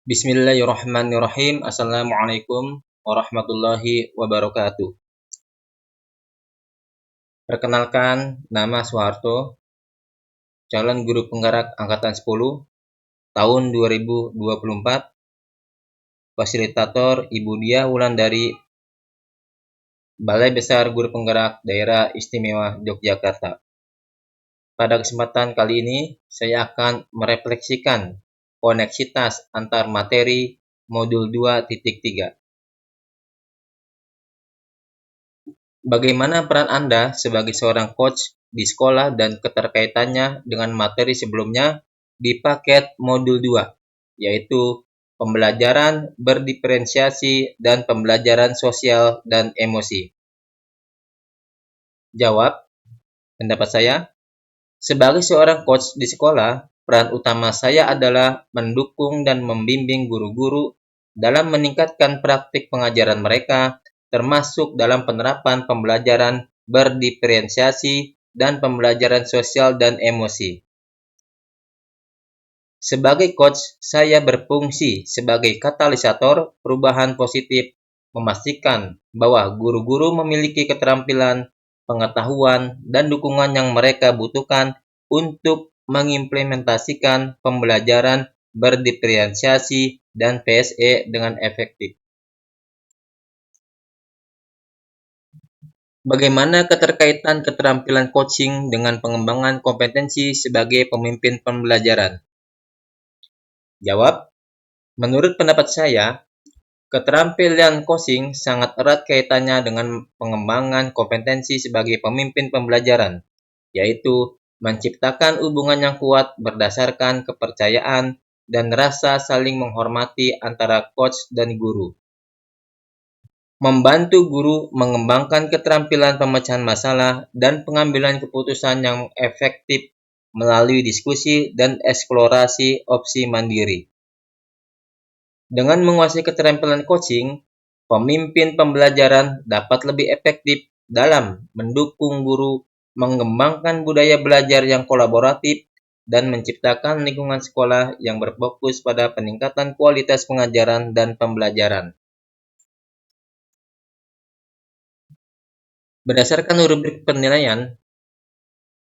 Bismillahirrahmanirrahim. Assalamualaikum warahmatullahi wabarakatuh. Perkenalkan, nama Soeharto, calon guru penggerak angkatan 10 tahun 2024, fasilitator Ibu Dia Wulandari, Balai Besar Guru Penggerak Daerah Istimewa Yogyakarta. Pada kesempatan kali ini, saya akan merefleksikan koneksitas antar materi modul 2.3. Bagaimana peran Anda sebagai seorang coach di sekolah dan keterkaitannya dengan materi sebelumnya di paket modul 2, yaitu pembelajaran berdiferensiasi dan pembelajaran sosial dan emosi? Jawab, pendapat saya, sebagai seorang coach di sekolah, peran utama saya adalah mendukung dan membimbing guru-guru dalam meningkatkan praktik pengajaran mereka, termasuk dalam penerapan pembelajaran berdiferensiasi dan pembelajaran sosial dan emosi. Sebagai coach, saya berfungsi sebagai katalisator perubahan positif, memastikan bahwa guru-guru memiliki keterampilan, pengetahuan, dan dukungan yang mereka butuhkan untuk mengimplementasikan pembelajaran berdiferensiasi dan PSE dengan efektif. Bagaimana keterkaitan keterampilan coaching dengan pengembangan kompetensi sebagai pemimpin pembelajaran? Jawab, menurut pendapat saya, keterampilan coaching sangat erat kaitannya dengan pengembangan kompetensi sebagai pemimpin pembelajaran, yaitu menciptakan hubungan yang kuat berdasarkan kepercayaan dan rasa saling menghormati antara coach dan guru. Membantu guru mengembangkan keterampilan pemecahan masalah dan pengambilan keputusan yang efektif melalui diskusi dan eksplorasi opsi mandiri. Dengan menguasai keterampilan coaching, pemimpin pembelajaran dapat lebih efektif dalam mendukung guru mengembangkan budaya belajar yang kolaboratif dan menciptakan lingkungan sekolah yang berfokus pada peningkatan kualitas pengajaran dan pembelajaran. Berdasarkan rubrik penilaian,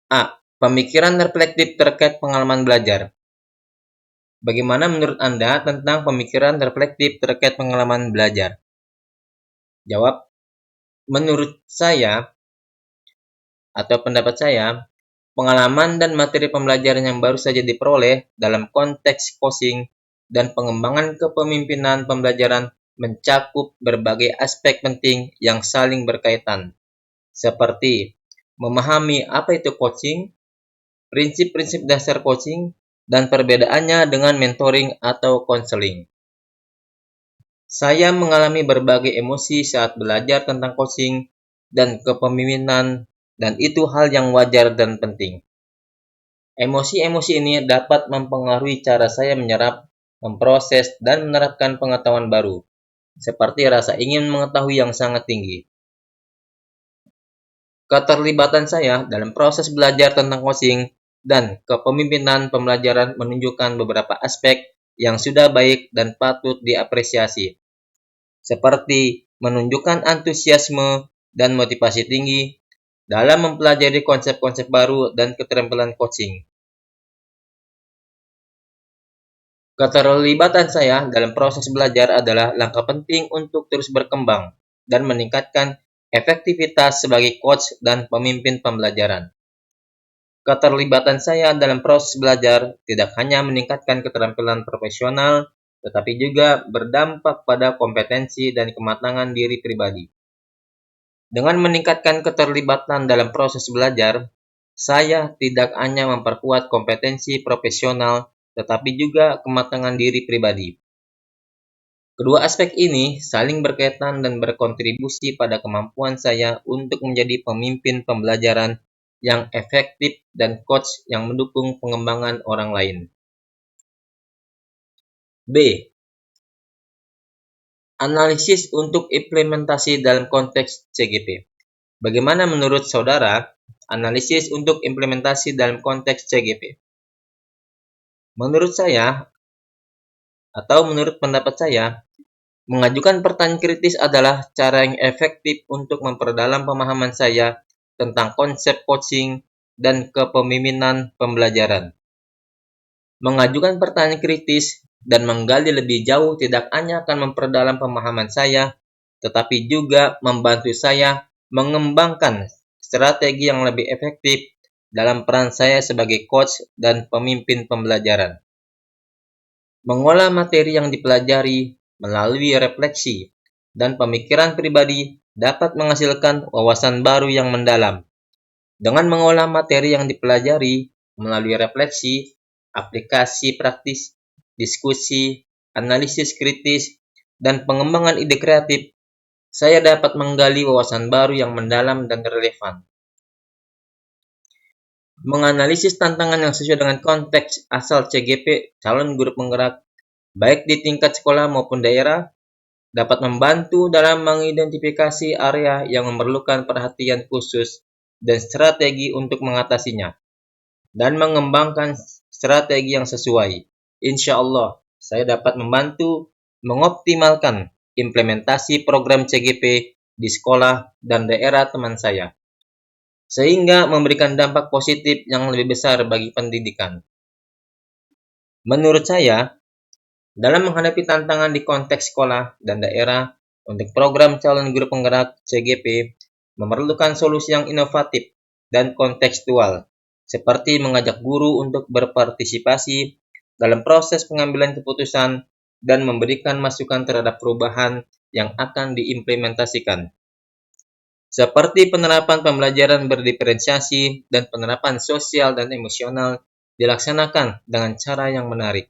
A. Pemikiran reflektif terkait pengalaman belajar. Bagaimana menurut Anda tentang pemikiran reflektif terkait pengalaman belajar? Jawab, menurut saya atau pendapat saya, pengalaman dan materi pembelajaran yang baru saja diperoleh dalam konteks coaching dan pengembangan kepemimpinan pembelajaran mencakup berbagai aspek penting yang saling berkaitan, seperti memahami apa itu coaching, prinsip-prinsip dasar coaching, dan perbedaannya dengan mentoring atau konseling. Saya mengalami berbagai emosi saat belajar tentang coaching dan kepemimpinan, dan itu hal yang wajar dan penting. Emosi-emosi ini dapat mempengaruhi cara saya menyerap, memproses, dan menerapkan pengetahuan baru, seperti rasa ingin mengetahui yang sangat tinggi. Keterlibatan saya dalam proses belajar tentang coaching dan kepemimpinan pembelajaran menunjukkan beberapa aspek yang sudah baik dan patut diapresiasi, seperti menunjukkan antusiasme dan motivasi tinggi dalam mempelajari konsep-konsep baru dan keterampilan coaching. Keterlibatan saya dalam proses belajar adalah langkah penting untuk terus berkembang dan meningkatkan efektivitas sebagai coach dan pemimpin pembelajaran. Keterlibatan saya dalam proses belajar tidak hanya meningkatkan keterampilan profesional, tetapi juga berdampak pada kompetensi dan kematangan diri pribadi. Dengan meningkatkan keterlibatan dalam proses belajar, saya tidak hanya memperkuat kompetensi profesional, tetapi juga kematangan diri pribadi. Kedua aspek ini saling berkaitan dan berkontribusi pada kemampuan saya untuk menjadi pemimpin pembelajaran yang efektif dan coach yang mendukung pengembangan orang lain. B. Analisis untuk implementasi dalam konteks CGP. Bagaimana menurut saudara analisis untuk implementasi dalam konteks CGP? Menurut saya, atau menurut pendapat saya, mengajukan pertanyaan kritis adalah cara yang efektif untuk memperdalam pemahaman saya tentang konsep coaching dan kepemimpinan pembelajaran. Mengajukan pertanyaan kritis dan menggali lebih jauh tidak hanya akan memperdalam pemahaman saya, tetapi juga membantu saya mengembangkan strategi yang lebih efektif dalam peran saya sebagai coach dan pemimpin pembelajaran. Mengolah materi yang dipelajari melalui refleksi dan pemikiran pribadi dapat menghasilkan wawasan baru yang mendalam. Dengan mengolah materi yang dipelajari melalui refleksi, aplikasi praktis, diskusi, analisis kritis, dan pengembangan ide kreatif, saya dapat menggali wawasan baru yang mendalam dan relevan. Menganalisis tantangan yang sesuai dengan konteks asal CGP, calon guru penggerak, baik di tingkat sekolah maupun daerah, dapat membantu dalam mengidentifikasi area yang memerlukan perhatian khusus dan strategi untuk mengatasinya, dan mengembangkan strategi yang sesuai. Insya Allah, saya dapat membantu mengoptimalkan implementasi program CGP di sekolah dan daerah teman saya, sehingga memberikan dampak positif yang lebih besar bagi pendidikan. Menurut saya, dalam menghadapi tantangan di konteks sekolah dan daerah, untuk program calon guru penggerak CGP memerlukan solusi yang inovatif dan kontekstual, seperti mengajak guru untuk berpartisipasi dalam proses pengambilan keputusan dan memberikan masukan terhadap perubahan yang akan diimplementasikan, seperti penerapan pembelajaran berdiferensiasi dan penerapan sosial dan emosional dilaksanakan dengan cara yang menarik.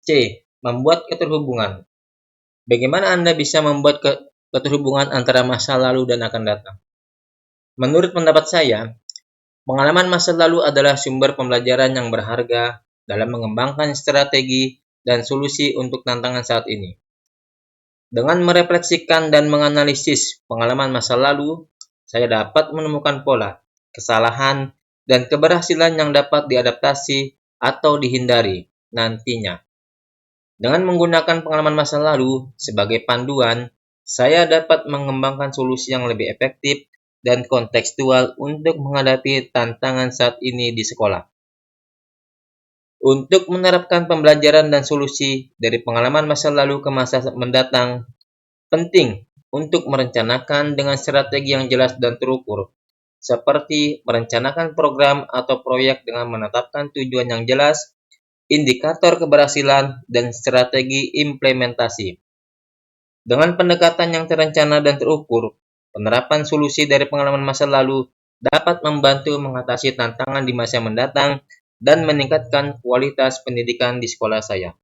C. Membuat keterhubungan. Bagaimana Anda bisa membuat keterhubungan antara masa lalu dan akan datang? Menurut pendapat saya, pengalaman masa lalu adalah sumber pembelajaran yang berharga dalam mengembangkan strategi dan solusi untuk tantangan saat ini. Dengan merefleksikan dan menganalisis pengalaman masa lalu, saya dapat menemukan pola, kesalahan, dan keberhasilan yang dapat diadaptasi atau dihindari nantinya. Dengan menggunakan pengalaman masa lalu sebagai panduan, saya dapat mengembangkan solusi yang lebih efektif dan kontekstual untuk menghadapi tantangan saat ini di sekolah. Untuk menerapkan pembelajaran dan solusi dari pengalaman masa lalu ke masa mendatang, penting untuk merencanakan dengan strategi yang jelas dan terukur, seperti merencanakan program atau proyek dengan menetapkan tujuan yang jelas, indikator keberhasilan, dan strategi implementasi. Dengan pendekatan yang terencana dan terukur, penerapan solusi dari pengalaman masa lalu dapat membantu mengatasi tantangan di masa mendatang dan meningkatkan kualitas pendidikan di sekolah saya.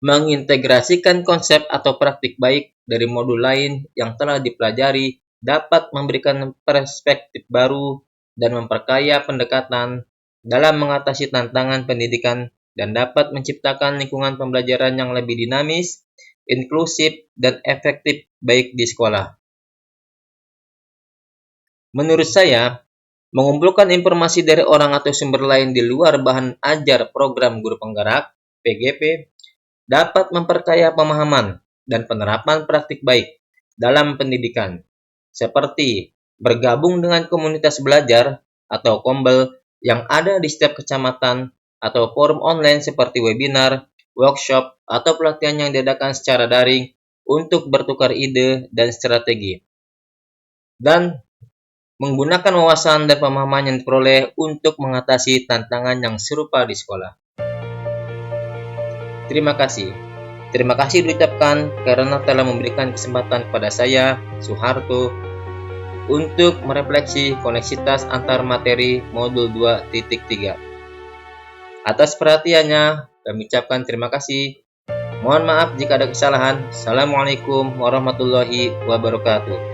Mengintegrasikan konsep atau praktik baik dari modul lain yang telah dipelajari dapat memberikan perspektif baru dan memperkaya pendekatan dalam mengatasi tantangan pendidikan dan dapat menciptakan lingkungan pembelajaran yang lebih dinamis, inklusif, dan efektif baik di sekolah. Menurut saya, mengumpulkan informasi dari orang atau sumber lain di luar bahan ajar program guru penggerak (PGP) dapat memperkaya pemahaman dan penerapan praktik baik dalam pendidikan, seperti bergabung dengan komunitas belajar atau kombel yang ada di setiap kecamatan atau forum online seperti webinar, workshop, atau pelatihan yang diadakan secara daring untuk bertukar ide dan strategi, dan menggunakan wawasan dan pemahaman yang diperoleh untuk mengatasi tantangan yang serupa di sekolah. Terima kasih. Terima kasih diucapkan karena telah memberikan kesempatan kepada saya, Soeharto, untuk merefleksi koneksitas antar materi modul 2.3. Atas perhatiannya, kami ucapkan terima kasih. Mohon maaf jika ada kesalahan. Assalamualaikum warahmatullahi wabarakatuh.